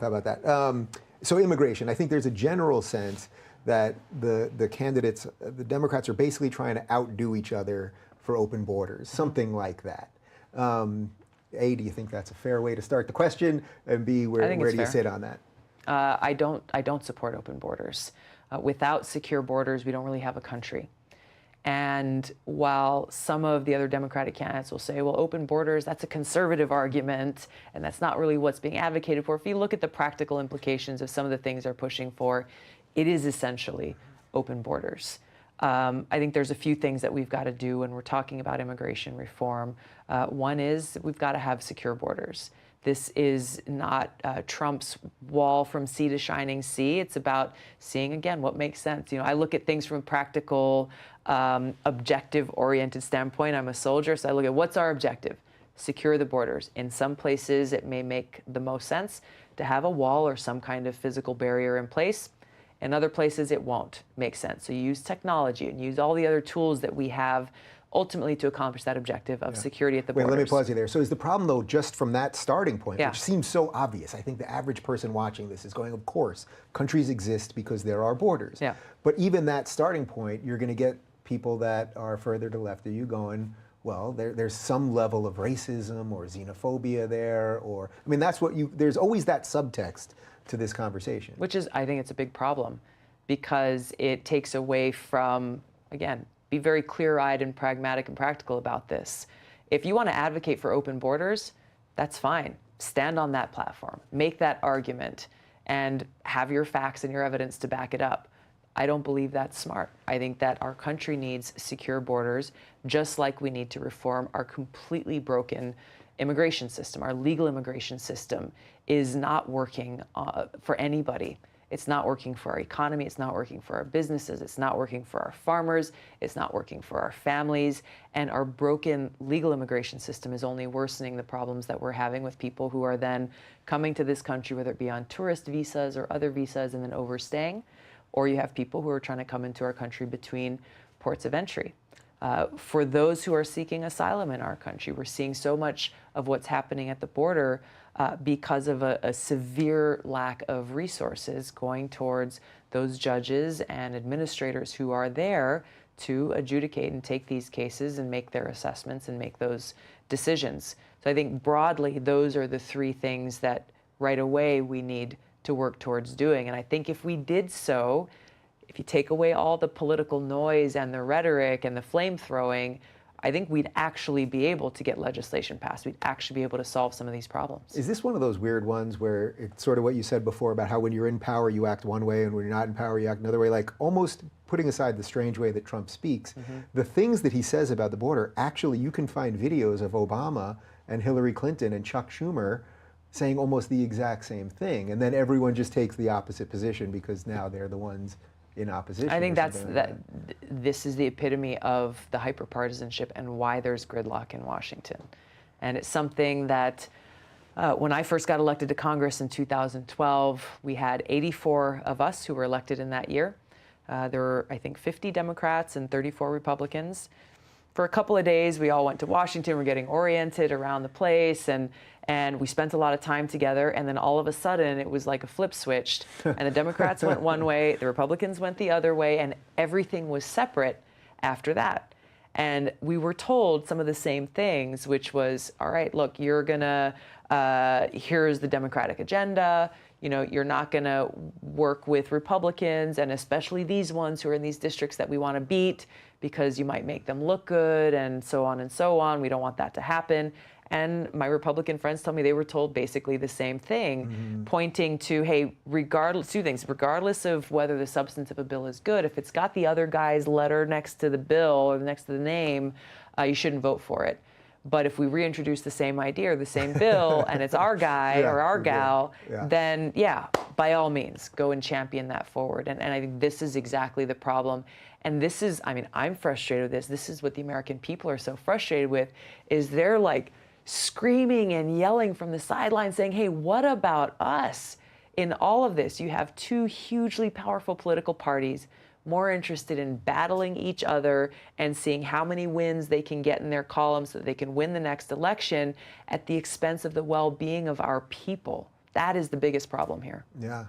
How about that? So immigration, I think there's a general sense that the candidates, the Democrats are basically trying to outdo each other for open borders, something like that. A, do you think that's a fair way to start the question? And B, where do you sit on that? I don't support open borders. Without secure borders, we don't really have a country. And while some of the other Democratic candidates will say, well, open borders, that's a conservative argument, and that's not really what's being advocated for. If you look at the practical implications of some of the things they're pushing for, it is essentially open borders. I think there's a few things that we've got to do when we're talking about immigration reform. One is we've got to have secure borders. This is not Trump's wall from sea to shining sea. It's about seeing, again, what makes sense. You know, I look at things from a practical, objective-oriented standpoint. I'm a soldier, so I look at what's our objective? Secure the borders. In some places, it may make the most sense to have a wall or some kind of physical barrier in place. In other places, it won't make sense. So you use technology and use all the other tools that we have ultimately to accomplish that objective of security at the borders. Wait, let me pause you there. So is the problem, though, just from that starting point, which seems so obvious? I think the average person watching this is going, of course, countries exist because there are borders. Yeah. But even that starting point, you're going to get people that are further to the left of you going, well, there's some level of racism or xenophobia there, or, I mean, that's what there's always that subtext to this conversation. Which is, I think it's a big problem because it takes away from, again, be very clear-eyed and pragmatic and practical about this. If you want to advocate for open borders, that's fine. Stand on that platform, make that argument, and have your facts and your evidence to back it up. I don't believe that's smart. I think that our country needs secure borders, just like we need to reform our completely broken immigration system. Our legal immigration system is not working for anybody. It's not working for our economy. It's not working for our businesses. It's not working for our farmers. It's not working for our families. And our broken legal immigration system is only worsening the problems that we're having with people who are then coming to this country, whether it be on tourist visas or other visas, and then overstaying. Or you have people who are trying to come into our country between ports of entry. For those who are seeking asylum in our country, we're seeing so much of what's happening at the border because of a severe lack of resources going towards those judges and administrators who are there to adjudicate and take these cases and make their assessments and make those decisions. So I think broadly, those are the three things that right away we need to work towards doing. And I think if we did so, if you take away all the political noise and the rhetoric and the flame throwing, I think we'd actually be able to get legislation passed. We'd actually be able to solve some of these problems. Is this one of those weird ones where it's sort of what you said before about how when you're in power, you act one way, and when you're not in power, you act another way, like almost putting aside the strange way that Trump speaks, the things that he says about the border, actually you can find videos of Obama and Hillary Clinton and Chuck Schumer saying almost the exact same thing. And then everyone just takes the opposite position because now they're the ones in opposition. I think this is the epitome of the hyperpartisanship and why there's gridlock in Washington. And it's something that when I first got elected to Congress in 2012, we had 84 of us who were elected in that year. There were, I think, 50 Democrats and 34 Republicans. For a couple of days, we all went to Washington. We're getting oriented around the place, and we spent a lot of time together. And then all of a sudden, it was like a flip switched. And the Democrats went one way, the Republicans went the other way, and everything was separate after that. And we were told some of the same things, which was, all right, look, you're gonna, here's the Democratic agenda. You know, you're not going to work with Republicans, and especially these ones who are in these districts that we want to beat because you might make them look good, and so on and so on. We don't want that to happen. And my Republican friends told me they were told basically the same thing, pointing to, hey, two things, regardless of whether the substance of a bill is good, if it's got the other guy's letter next to the bill or next to the name, you shouldn't vote for it. But if we reintroduce the same idea or the same bill and it's our guy or our gal, then by all means, go and champion that forward. And I think this is exactly the problem. And this is, I mean, I'm frustrated with this. This is what the American people are so frustrated with, is they're like screaming and yelling from the sidelines saying, hey, what about us? In all of this, you have two hugely powerful political parties more interested in battling each other and seeing how many wins they can get in their columns so that they can win the next election at the expense of the well-being of our people. That is the biggest problem here. Yeah.